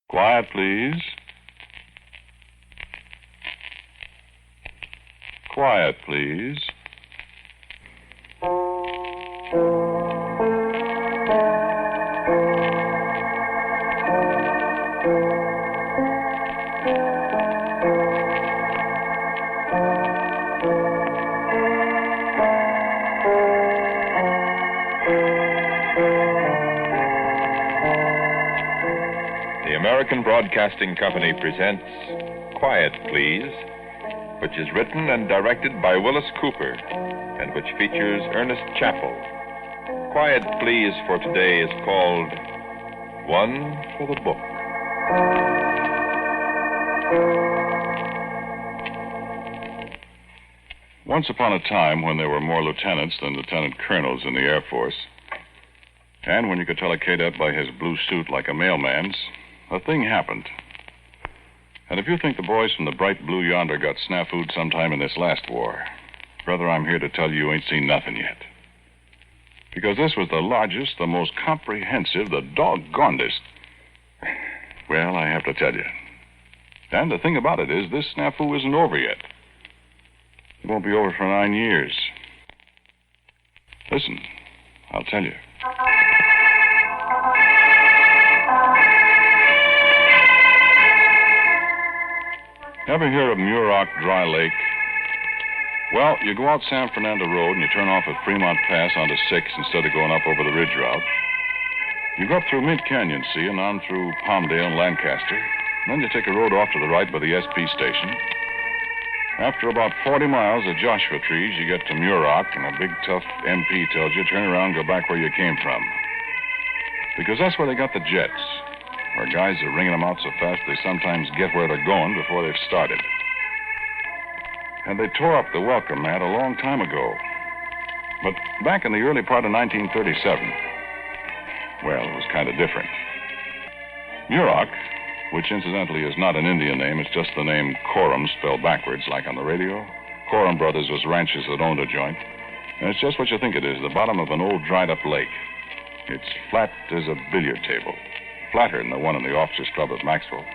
Quiet, please. Quiet, please. The American Broadcasting Company presents Quiet, Please, which is written and directed by Willis Cooper and which features Ernest Chappell. Quiet, Please for today is called One for the Book. Once upon a time when there were more lieutenants than lieutenant colonels in the Air Force, and when you could tell a cadet by his blue suit like a mailman's, a thing happened. And if you think the boys from the bright blue yonder got snafu'd sometime in this last war, brother, I'm here to tell you ain't seen nothing yet. Because this was the largest, the most comprehensive, the doggonedest. Well, I have to tell you. And the thing about it is, this snafu isn't over yet. It won't be over for 9 years. Listen, I'll tell you. Ever hear of Muroc Dry Lake? Well, you go out San Fernando Road and you turn off at Fremont Pass onto 6 instead of going up over the ridge route. You go up through Mint Canyon, see, and on through Palmdale and Lancaster. And then you take a road off to the right by the SP station. After about 40 miles of Joshua trees, you get to Muroc, and a big, tough MP tells you, turn around and go back where you came from. Because that's where they got the jets, where guys are ringing them out so fast they sometimes get where they're going before they've started. And they tore up the welcome mat a long time ago. But back in the early part of 1937, well, it was kind of different. Muroc, which incidentally is not an Indian name, it's just the name Coram spelled backwards like on the radio. Coram Brothers was ranchers that owned a joint. And it's just what you think it is, the bottom of an old dried-up lake. It's flat as a billiard table, flatter than the one in the officers' club at Maxwell.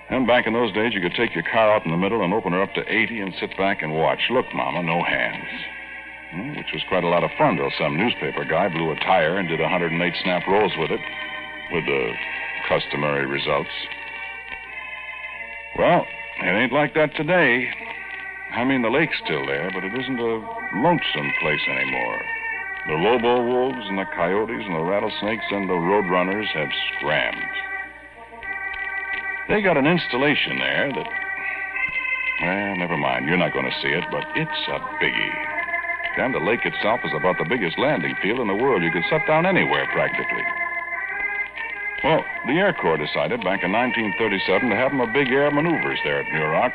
And back in those days, you could take your car out in the middle and open her up to 80 and sit back and watch. Look, Mama, no hands. Which was quite a lot of fun till some newspaper guy blew a tire and did 108 snap rolls with it, with the customary results. Well, it ain't like that today. I mean, the lake's still there, but it isn't a lonesome place anymore. The lobo wolves and the coyotes and the rattlesnakes and the roadrunners have scrammed. They got an installation there that... Well, never mind. You're not going to see it, but it's a biggie. And the lake itself is about the biggest landing field in the world. You could set down anywhere, practically. Well, the Air Corps decided back in 1937 to have them a big air maneuvers there at Muroc.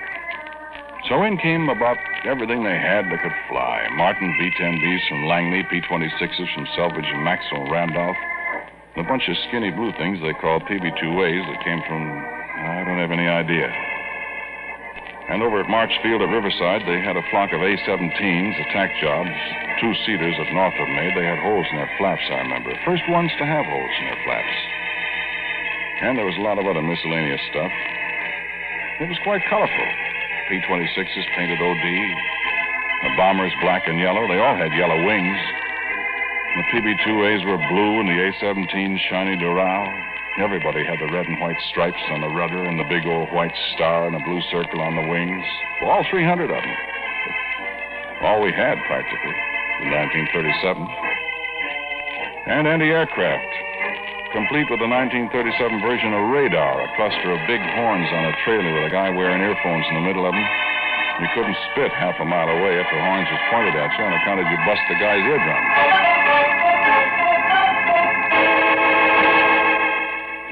So in came about everything they had that could fly. Martin V-10Bs from Langley, P-26s from Selvage and Maxwell and Randolph, and a bunch of skinny blue things they called PB-2As that came from... I don't have any idea. And over at Marchfield at Riverside, they had a flock of A-17s, attack jobs, two-seaters that Northrop made. They had holes in their flaps, I remember. First ones to have holes in their flaps. And there was a lot of other miscellaneous stuff. It was quite colorful. P-26s painted OD. The bombers black and yellow. They all had yellow wings. The PB-2As were blue and the A-17s shiny Doral. Everybody had the red and white stripes on the rudder and the big old white star and a blue circle on the wings. Well, all 300 of them. All we had, practically, in 1937. And anti-aircraft, complete with the 1937 version of radar, a cluster of big horns on a trailer with a guy wearing earphones in the middle of them. You couldn't spit half a mile away if the horns was pointed at you on account of you bust the guy's eardrum.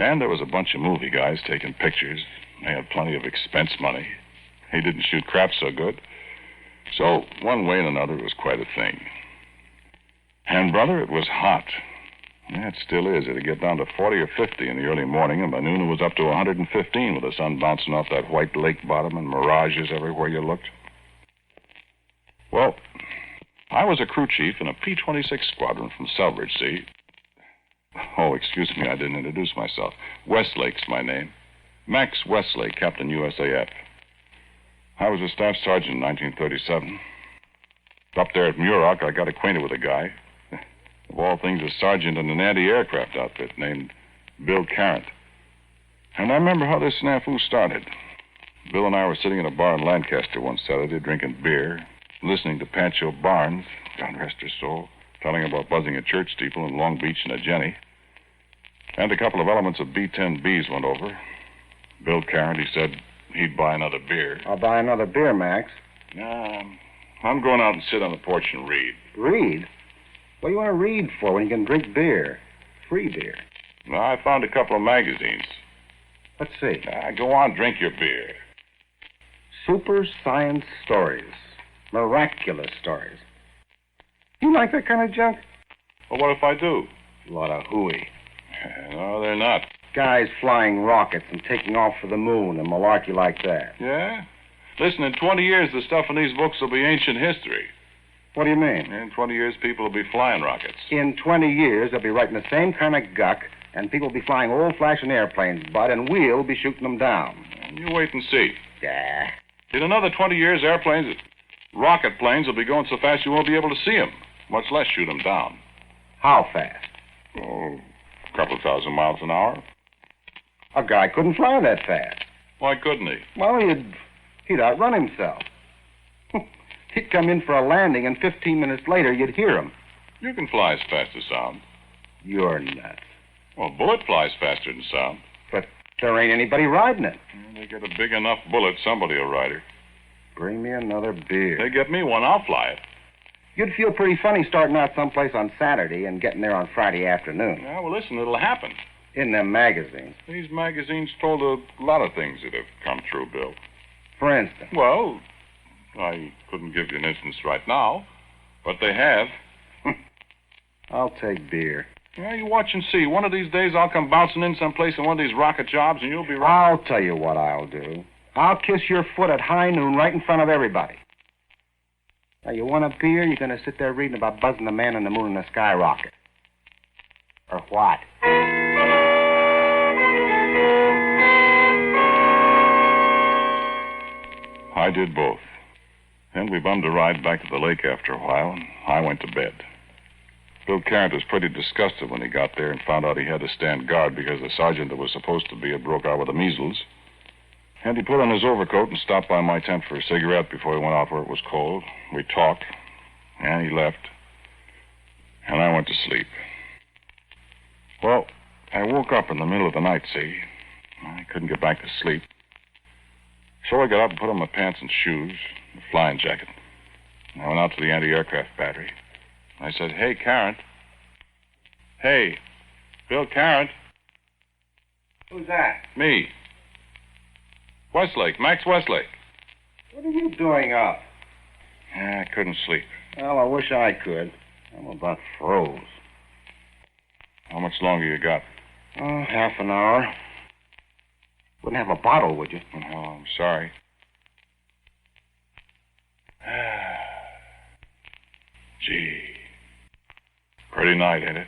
And there was a bunch of movie guys taking pictures. They had plenty of expense money. They didn't shoot crap so good. So, one way and another, it was quite a thing. And, brother, it was hot. Yeah, it still is. It'd get down to 40 or 50 in the early morning, and by noon it was up to 115 with the sun bouncing off that white lake bottom and mirages everywhere you looked. Well, I was a crew chief in a P-26 squadron from Selvage, see? Oh, excuse me, I didn't introduce myself. Westlake's my name. Max Westlake, Captain USAF. I was a staff sergeant in 1937. Up there at Muroc, I got acquainted with a guy. Of all things, a sergeant in an anti-aircraft outfit named Bill Carrant. And I remember how this snafu started. Bill and I were sitting in a bar in Lancaster one Saturday, drinking beer, listening to Pancho Barnes, God rest his soul, telling about buzzing a church steeple in Long Beach and a Jenny. And a couple of elements of B-10Bs went over. Bill Carrant, he said he'd buy another beer. I'll buy another beer, Max. I'm going out and sit on the porch and read. Read? What do you want to read for when you can drink beer? Free beer. Well, I found a couple of magazines. Let's see. Go on, drink your beer. Super science stories. Miraculous stories. You like that kind of junk? Well, what if I do? A lot of hooey. No, they're not. Guys flying rockets and taking off for the moon and malarkey like that. Yeah? Listen, in 20 years, the stuff in these books will be ancient history. What do you mean? In 20 years, people will be flying rockets. In 20 years, they'll be writing the same kind of guck, and people will be flying old-fashioned airplanes, Bud, and we'll be shooting them down. You wait and see. Yeah. In another 20 years, rocket planes will be going so fast you won't be able to see them, much less shoot them down. How fast? Oh, a couple of 1,000 miles an hour. A guy couldn't fly that fast. Why couldn't he? Well, he'd outrun himself. He'd come in for a landing, and 15 minutes later, you'd hear him. You can fly as fast as sound. You're nuts. Well, a bullet flies faster than sound. But there ain't anybody riding it. They get a big enough bullet, somebody will ride her. Bring me another beer. They get me one, I'll fly it. You'd feel pretty funny starting out someplace on Saturday and getting there on Friday afternoon. Yeah, well, listen, it'll happen. In them magazines. These magazines told a lot of things that have come true, Bill. For instance? Well, I couldn't give you an instance right now, but they have. I'll take beer. Yeah, you watch and see. One of these days I'll come bouncing in someplace in one of these rocket jobs and you'll be right. I'll tell you what I'll do. I'll kiss your foot at high noon right in front of everybody. Now, you want a beer? You're going to sit there reading about buzzing the man on the moon in a skyrocket. Or what? I did both. And we bummed a ride back to the lake after a while, and I went to bed. Bill Carrant was pretty disgusted when he got there and found out he had to stand guard because the sergeant that was supposed to be had broke out with the measles. And he put on his overcoat and stopped by my tent for a cigarette before he went out where it was cold. We talked, and he left. And I went to sleep. Well, I woke up in the middle of the night, see? I couldn't get back to sleep. So I got up and put on my pants and shoes, a flying jacket. I went out to the anti-aircraft battery. I said, "Hey, Carrant." "Hey, Bill Carrant." Who's that? "Me. Westlake, Max Westlake." What are you doing up? I couldn't sleep. Well, I wish I could. I'm about froze. How much longer you got? Half an hour. Wouldn't have a bottle, would you? Oh, I'm sorry. Gee. Pretty night, ain't it?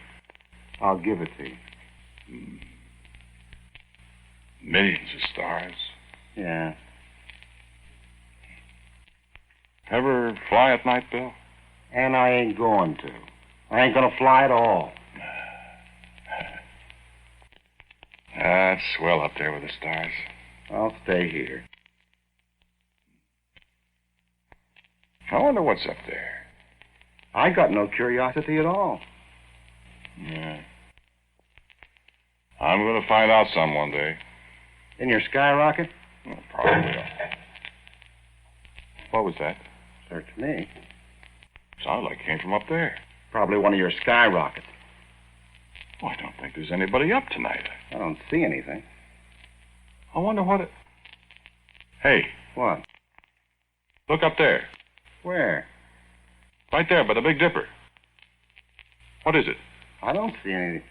I'll give it to you. Millions of stars. Yeah. Ever fly at night, Bill? And I ain't going to. I ain't going to fly at all. That's swell up there with the stars. I'll stay here. I wonder what's up there. I got no curiosity at all. Yeah. I'm going to find out some one day. In your skyrocket? Well, probably. What was that? Search me. Sounded like it came from up there. Probably one of your skyrockets. Well, I don't think there's anybody up tonight. I don't see anything. I wonder what it... Hey. What? Look up there. Where? Right there by the Big Dipper. What is it? I don't see anything.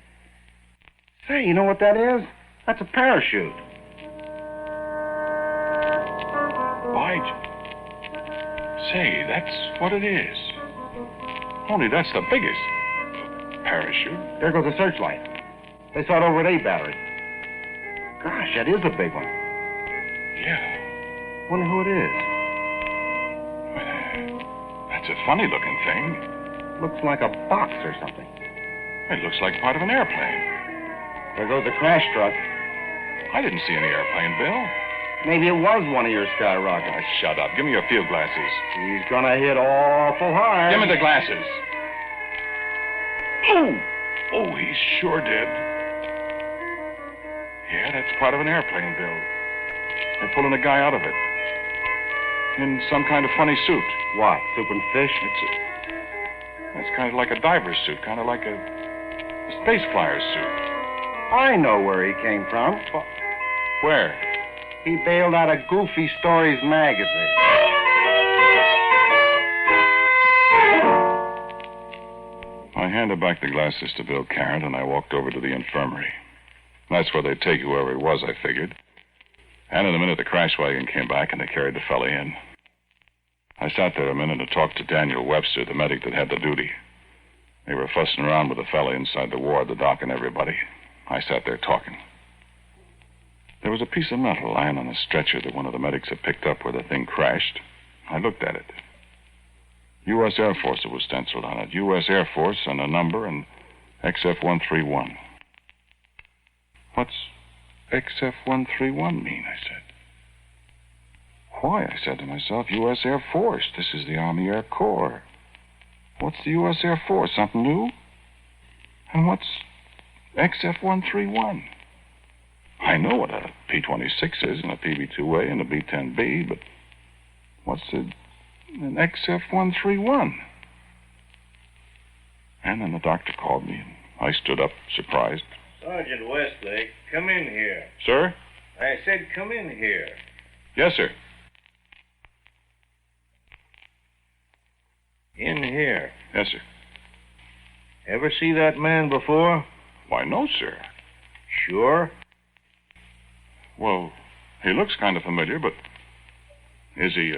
Say, you know what that is? That's a parachute. Voyage. Say, that's what it is. Only that's the biggest. Parachute. There goes the searchlight. They saw it over at A Battery. Gosh, that is a big one. Yeah. Wonder who it is. That's a funny-looking thing. Looks like a box or something. It looks like part of an airplane. There goes the crash truck. I didn't see any airplane, Bill. Maybe it was one of your skyrockets. Shut up. Give me your field glasses. He's gonna hit awful hard. Give me the glasses. Oh! Oh, he sure did. Yeah, that's part of an airplane, Bill. They're pulling a guy out of it. In some kind of funny suit. What, soup and fish? That's kind of like a diver's suit, kind of like a space flyer's suit. I know where he came from. Where? He bailed out of Goofy Stories magazine. I handed back the glasses to Bill Carrot, and I walked over to the infirmary. That's where they'd take whoever he was, I figured. And in a minute, the crash wagon came back, and they carried the fella in. I sat there a minute and talked to Daniel Webster, the medic that had the duty. They were fussing around with the fella inside the ward, the doc and everybody. I sat there talking. There was a piece of metal lying on a stretcher that one of the medics had picked up where the thing crashed. I looked at it. U.S. Air Force, it was stenciled on it. U.S. Air Force and a number and XF-131. What's XF-131 mean, I said. Why, I said to myself, U.S. Air Force. This is the Army Air Corps. What's the U.S. Air Force? Something new? And what's XF-131? I know what a P-26 is and a PB-2A and a B-10B, but what's an XF-131? And then the doctor called me, and I stood up, surprised. Sergeant Westlake, come in here. Sir? I said come in here. Yes, sir. In here. Yes, sir. Ever see that man before? Why, no, sir. Sure? Well, he looks kind of familiar, but is he,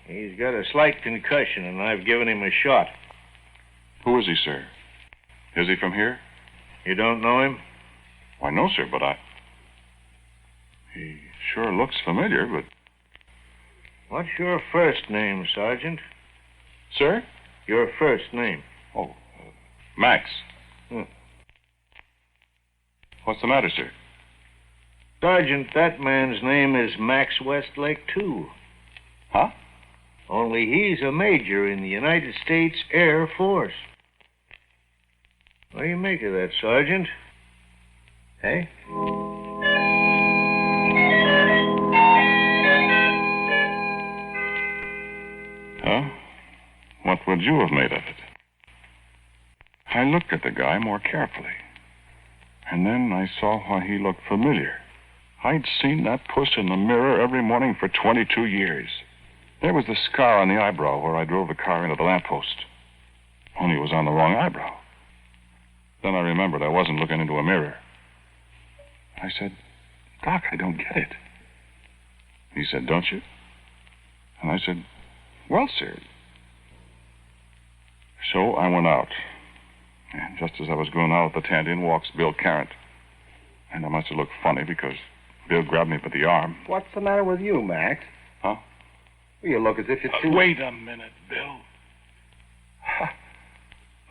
He's got a slight concussion, and I've given him a shot. Who is he, sir? Is he from here? You don't know him? Why, no, sir, but he sure looks familiar, but... What's your first name, Sergeant? Sir? Your first name. Oh, Max. Hmm. What's the matter, sir? Sergeant, that man's name is Max Westlake, too. Huh? Only he's a major in the United States Air Force. What do you make of that, Sergeant? Hey? Huh? What would you have made of it? I looked at the guy more carefully. And then I saw why he looked familiar. I'd seen that puss in the mirror every morning for 22 years. There was the scar on the eyebrow where I drove the car into the lamppost. Only it was on the wrong eyebrow. Then I remembered I wasn't looking into a mirror. I said, Doc, I don't get it. He said, don't you? And I said, well, sir. So I went out. And just as I was going out of the tent, in walks Bill Carrot. And I must have looked funny because Bill grabbed me by the arm. What's the matter with you, Max? Huh? Well, you look as if you're Wait a minute, Bill.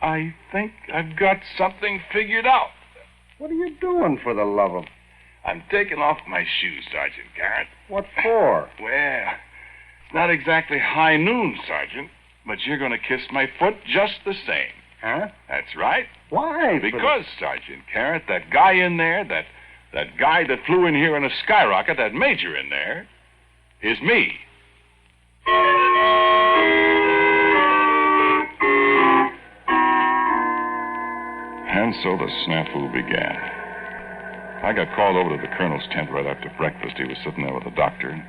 I think I've got something figured out. What are you doing, for the love of... I'm taking off my shoes, Sergeant Carrot. What for? Well, not exactly high noon, Sergeant, but you're going to kiss my foot just the same. Huh? That's right. Why? Because, Sergeant Carrot, that guy in there, that guy that flew in here in a skyrocket, that major in there, is me. And so the snafu began. I got called over to the colonel's tent right after breakfast. He was sitting there with the doctor.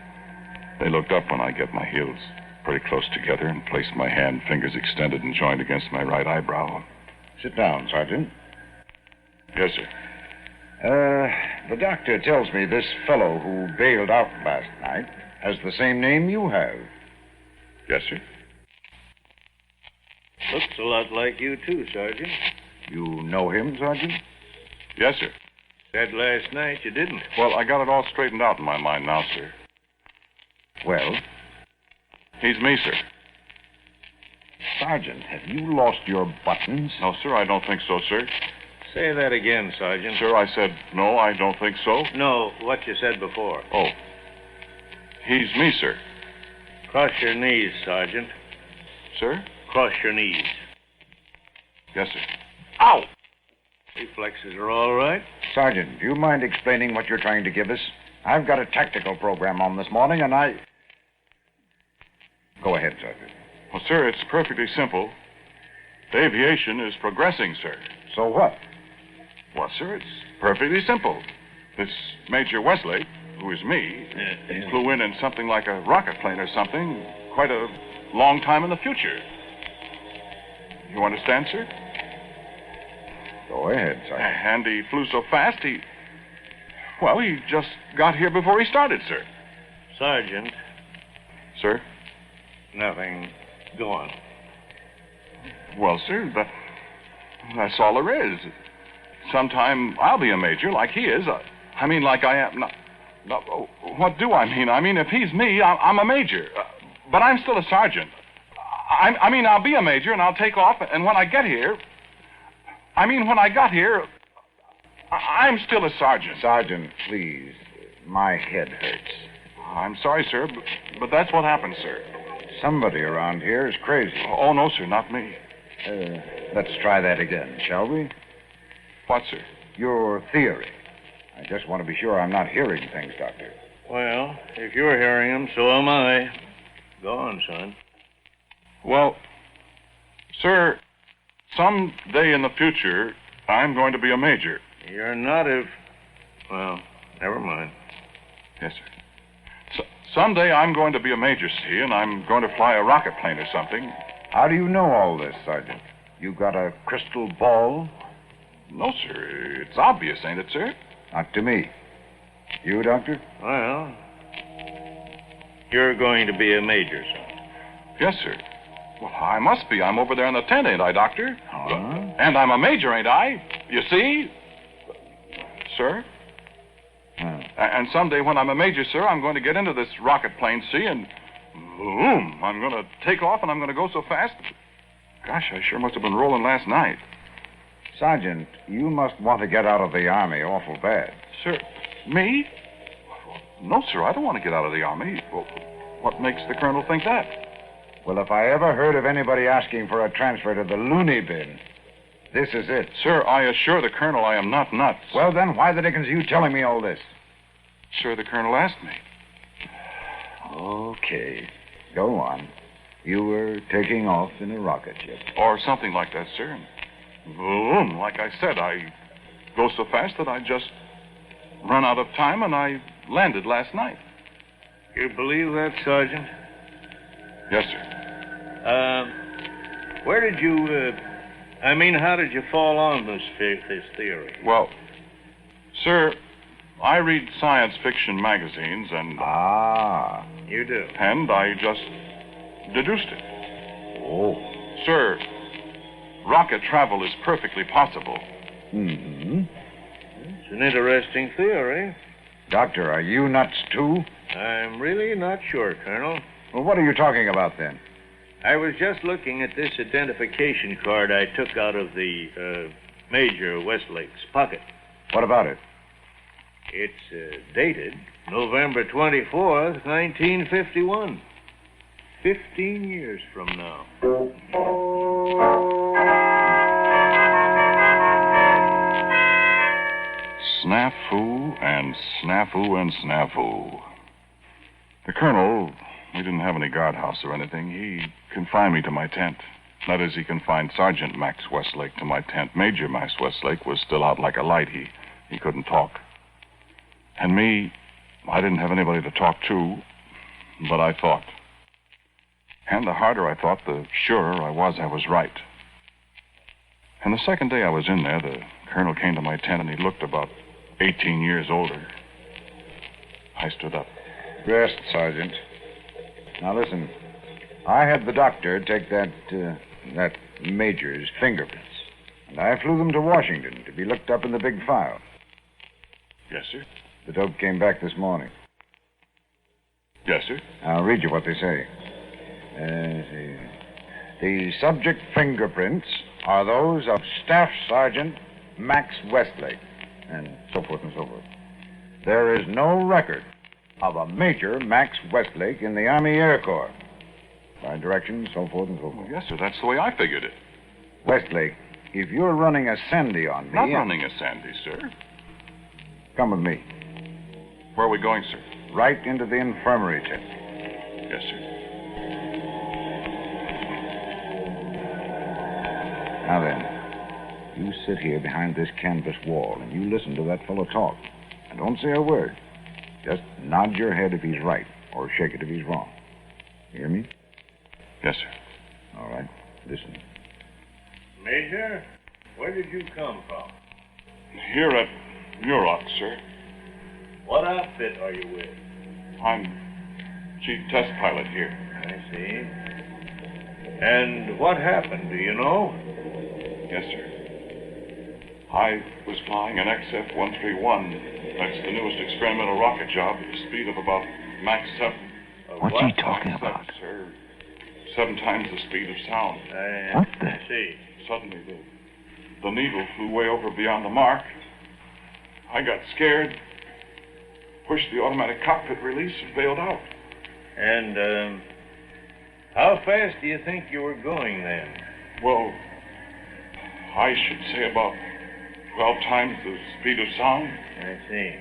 They looked up when I get my heels pretty close together and placed my hand, fingers extended and joined against my right eyebrow. Sit down, Sergeant. Yes, sir. The doctor tells me this fellow who bailed out last night has the same name you have. Yes, sir. Looks a lot like you, too, Sergeant. You know him, Sergeant? Yes, sir. Said last night you didn't. Well, I got it all straightened out in my mind now, sir. Well, He's me, sir. Sergeant, have you lost your buttons? No, sir, I don't think so, sir. Say that again, Sergeant. Sir, I said, no, I don't think so. No, what you said before. Oh. He's me, sir. Cross your knees, Sergeant. Sir? Cross your knees. Yes, sir. Ow! Reflexes are all right. Sergeant, do you mind explaining what you're trying to give us? I've got a tactical program on this morning, and I... Go ahead, Sergeant. Well, sir, it's perfectly simple. Aviation is progressing, sir. So what? Well, sir, it's perfectly simple. This Major Westlake, who is me, flew in something like a rocket plane or something quite a long time in the future. You understand, sir? Go ahead, Sergeant. And he flew so fast, he just got here before he started, sir. Sergeant. Sir? Nothing. Go on. Well, sir, that's all there is. Sometime I'll be a major like he is. I mean, like I am. No, what do I mean? I mean, if he's me, I'm a major. But I'm still a sergeant. I mean, I'll be a major and I'll take off, and when I get here... when I got here, I'm still a sergeant. Sergeant, please. My head hurts. I'm sorry, sir, but that's what happened, sir. Somebody around here is crazy. Oh, no, sir, not me. Let's try that again, shall we? What, sir? Your theory. I just want to be sure I'm not hearing things, Doctor. Well, if you're hearing them, so am I. Go on, son. Well, sir, some day in the future, I'm going to be a major. You're not if... Well, never mind. Yes, sir. Someday I'm going to be a major, see, and I'm going to fly a rocket plane or something. How do you know all this, Sergeant? You got a crystal ball? No, sir. It's obvious, ain't it, sir? Not to me. You, Doctor? Well, you're going to be a major, son. Yes, sir. Well, I must be. I'm over there in the tent, ain't I, Doctor? Huh? And I'm a major, ain't I? You see? Sir? And someday when I'm a major, sir, I'm going to get into this rocket plane, see, and boom, I'm going to take off and I'm going to go so fast. Gosh, I sure must have been rolling last night. Sergeant, you must want to get out of the Army awful bad. Sir, me? No, sir, I don't want to get out of the Army. Well, what makes the colonel think that? Well, if I ever heard of anybody asking for a transfer to the loony bin, this is it. Sir, I assure the colonel I am not nuts. Well, then, why the dickens are you telling me all this? Sir, the colonel asked me. Okay. Go on. You were taking off in a rocket ship. Or something like that, sir. And boom, like I said, I go so fast that I just run out of time and I landed last night. You believe that, Sergeant? Yes, sir. Where did you, how did you fall on this theory? Well, sir, I read science fiction magazines and... Ah. You do? And I just deduced it. Oh. Sir, rocket travel is perfectly possible. Mm-hmm. It's an interesting theory. Doctor, are you nuts, too? I'm really not sure, Colonel. Well, what are you talking about, then? I was just looking at this identification card I took out of the Major Westlake's pocket. What about it? It's dated November 24th, 1951. 15 years from now. Snafu and snafu and snafu. The colonel, we didn't have any guardhouse or anything. He confined me to my tent. That is, he confined Sergeant Max Westlake to my tent. Major Max Westlake was still out like a light. He couldn't talk. And me, I didn't have anybody to talk to, but I thought. And the harder I thought, the surer I was right. And the second day I was in there, the colonel came to my tent and he looked about 18 years older. I stood up. Rest, Sergeant. Now, listen. I had the doctor take that major's fingerprints. And I flew them to Washington to be looked up in the big file. Yes, sir. The dope came back this morning. Yes, sir. I'll read you what they say. Let's see. The subject fingerprints are those of Staff Sergeant Max Westlake, and so forth and so forth. There is no record of a Major Max Westlake in the Army Air Corps. By directions, so forth and so forth. Well, yes, sir. That's the way I figured it. Westlake, if you're running a Sandy on me... Not running a Sandy, sir. Come with me. Where are we going, sir? Right into the infirmary tent. Yes, sir. Now then, you sit here behind this canvas wall and you listen to that fellow talk. And don't say a word. Just nod your head if he's right, or shake it if he's wrong. Hear me? Yes, sir. All right. Listen. Major, where did you come from? Here at Muroc, sir. What outfit are you with? I'm chief test pilot here. I see. And what happened, do you know? Yes, sir. I was flying an XF-131. That's the newest experimental rocket job at the speed of about Mach 7. What's he talking Mach about? 7, sir. 7 times the speed of sound. What the? I see. Suddenly, the needle flew way over beyond the mark. I got scared, pushed the automatic cockpit release, and bailed out. And, how fast do you think you were going then? Well, I should say about 12 times the speed of sound. I see.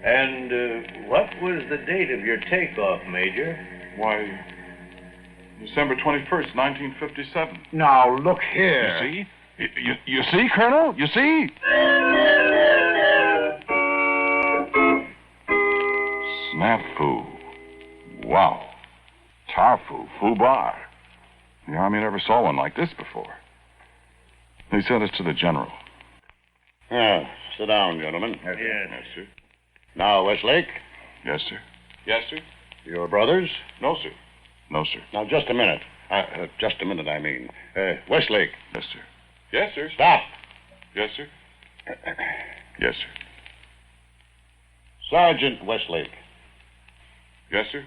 And, what was the date of your takeoff, Major? Why, December 21st, 1957. Now, look here. You see? You see, Colonel? You see? Snafu. Wow. Tarfu. Fubar. The Army never saw one like this before. They sent us to the general. Sit down, gentlemen. Yes. Yes, sir. Now, Westlake, Yes, sir. Yes, sir. your brothers? No, sir. No, sir. Now, just a minute. Just a minute, I mean. Westlake, Yes, sir. Yes, sir. stop. Yes, sir. Yes, sir. Sergeant Westlake, Yes, sir.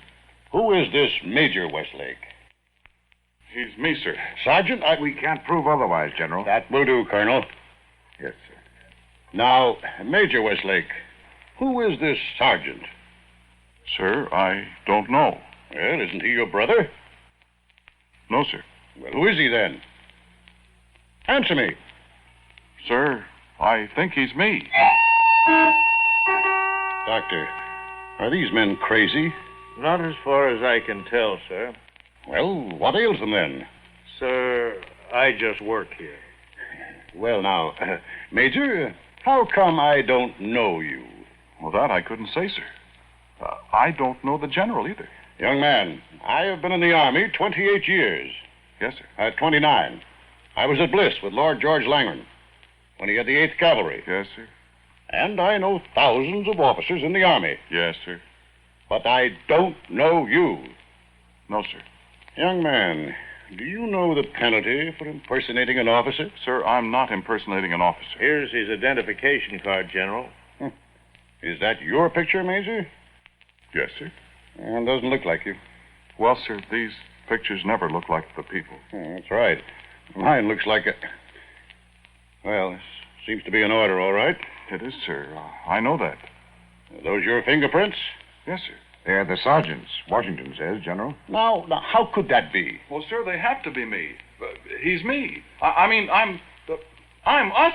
who is this Major Westlake? He's me, sir. Sergeant, We can't prove otherwise, General. That will do, Colonel. Yes, sir. Now, Major Westlake, who is this sergeant? Sir, I don't know. Well, isn't he your brother? No, sir. Well, who is he then? Answer me. Sir, I think he's me. Doctor, are these men crazy? Not as far as I can tell, sir. Well, what ails them then? Sir, I just work here. Well, now, Major, how come I don't know you? Well, that I couldn't say, sir. I don't know the general either. Young man, I have been in the Army 28 years. Yes, sir. 29. I was at Bliss with Lord George Langren when he had the 8th Cavalry. Yes, sir. And I know thousands of officers in the Army. Yes, sir. But I don't know you. No, sir. Young man, do you know the penalty for impersonating an officer? Sir, I'm not impersonating an officer. Here's his identification card, General. Is that your picture, Major? Yes, sir. Doesn't look like you. Well, sir, these pictures never look like the people. That's right. Mine looks like a... Well, this seems to be an order, all right. It is, sir. I know that. Are those your fingerprints? Yes, sir. They're the sergeants, Washington says, General. Now, how could that be? Well, sir, they have to be me. He's me. I'm us,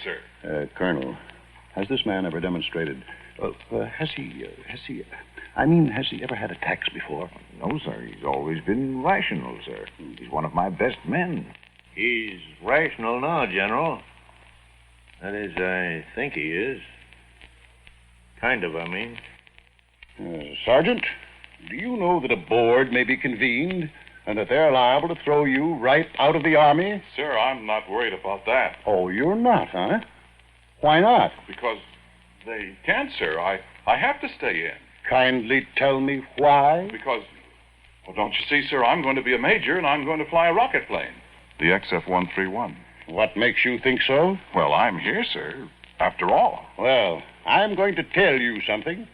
sir. Colonel, has this man ever demonstrated... has he ever had attacks before? No, sir. He's always been rational, sir. He's one of my best men. He's rational now, General. That is, I think he is. Kind of, I mean. Sergeant, do you know that a board may be convened and that they're liable to throw you right out of the Army? Sir, I'm not worried about that. Oh, you're not, huh? Why not? Because they can't, sir. I have to stay in. Kindly tell me why. Because, well, don't you see, sir, I'm going to be a major and I'm going to fly a rocket plane. The XF-131. What makes you think so? Well, I'm here, sir. After all. Well, I'm going to tell you something.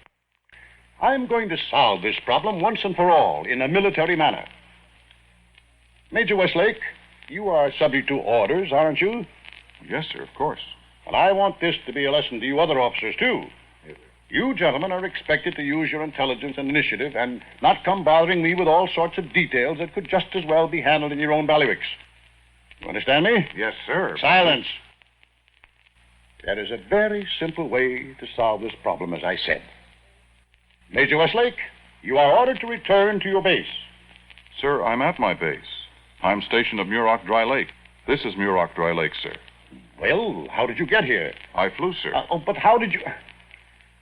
I'm going to solve this problem once and for all in a military manner. Major Westlake, you are subject to orders, aren't you? Yes, sir, of course. And I want this to be a lesson to you other officers, too. You gentlemen are expected to use your intelligence and initiative and not come bothering me with all sorts of details that could just as well be handled in your own bailiwicks. You understand me? Yes, sir. Silence. There is a very simple way to solve this problem, as I said. Major Westlake, you are ordered to return to your base. Sir, I'm at my base. I'm stationed at Muroc Dry Lake. This is Muroc Dry Lake, sir. Well, how did you get here? I flew, sir. But how did you...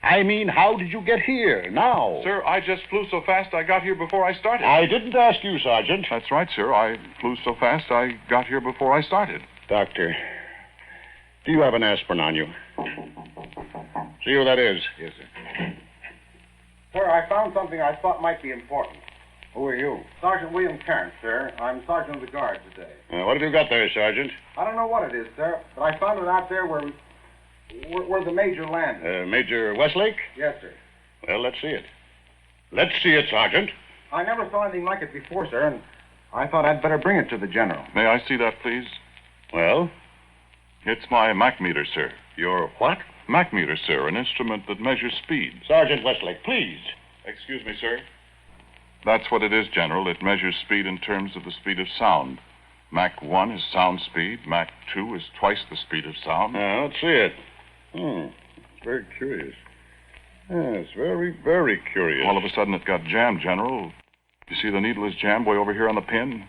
I mean, how did you get here now? Sir, I just flew so fast I got here before I started. I didn't ask you, Sergeant. That's right, sir. I flew so fast I got here before I started. Doctor, do you have an aspirin on you? See who that is? Yes, sir. Sir, I found something I thought might be important. Who are you? Sergeant William Cairns, sir. I'm sergeant of the guard today. What have you got there, Sergeant? I don't know what it is, sir, but I found it out there where the major landed. Major Westlake? Yes, sir. Well, let's see it. Let's see it, Sergeant. I never saw anything like it before, sir, and I thought I'd better bring it to the general. May I see that, please? Well? It's my Mach meter, sir. Your what? Mach meter, sir, an instrument that measures speed. Sergeant Westlake, please. Excuse me, sir. That's what it is, General. It measures speed in terms of the speed of sound. Mach 1 is sound speed. Mach 2 is twice the speed of sound. Let's see it. Very curious. Yes, very, very curious. All of a sudden, it got jammed, General. You see the needle is jammed way over here on the pin?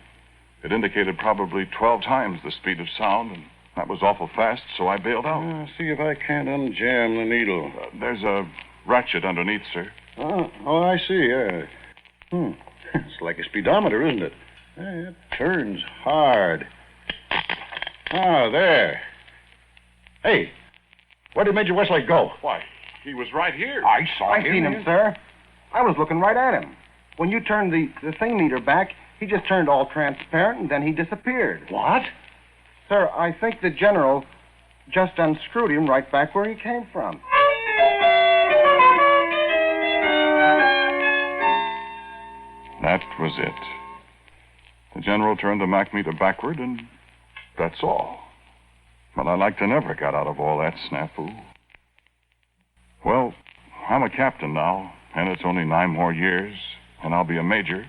It indicated probably 12 times the speed of sound, and that was awful fast, so I bailed out. See if I can't unjam the needle. There's a ratchet underneath, sir. Oh, I see, yeah. It's like a speedometer, isn't it? It turns hard. There. Hey, where did Major Westlake go? Why, he was right here. I saw him. I seen him, sir. I was looking right at him. When you turned the thing meter back, he just turned all transparent, and then he disappeared. What? Sir, I think the general just unscrewed him right back where he came from. That was it. The general turned the Mach meter backward, and that's all. But I like to never got out of all that snafu. Well, I'm a captain now, and it's only 9 more years, and I'll be a major.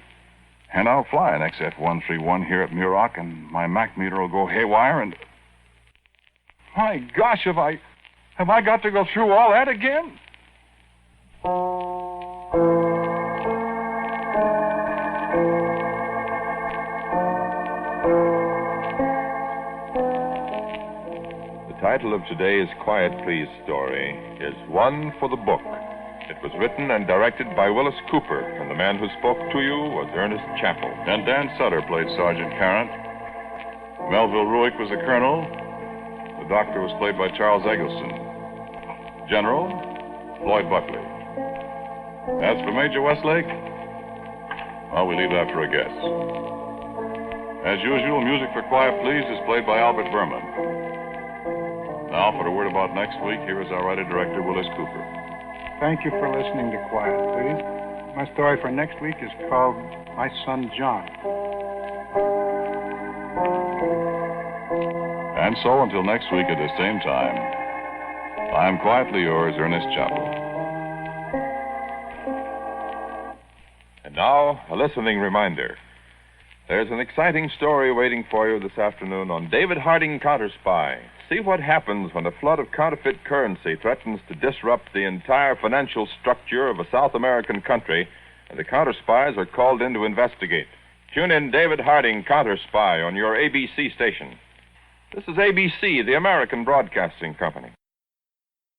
And I'll fly an XF-131 here at Muroc, and my Mach meter will go haywire, and... My gosh, have I got to go through all that again? The title of today's Quiet Please story is One for the Book. It was written and directed by Willis Cooper, and the man who spoke to you was Ernest Chappell. And Dan Sutter played Sergeant Carrant. Melville Ruick was the colonel. The doctor was played by Charles Eggleston. General, Floyd Buckley. As for Major Westlake, well, we leave that for a guess. As usual, music for Quiet Please is played by Albert Berman. Now, for a word about next week, here is our writer-director, Willis Cooper. Thank you for listening to Quiet, Please. My story for next week is called My Son John. And so, until next week at the same time, I'm quietly yours, Ernest Chappell. And now, a listening reminder. There's an exciting story waiting for you this afternoon on David Harding Counter-Spy. See what happens when a flood of counterfeit currency threatens to disrupt the entire financial structure of a South American country, and the counter-spies are called in to investigate. Tune in David Harding Counter-Spy on your ABC station. This is ABC, the American Broadcasting Company.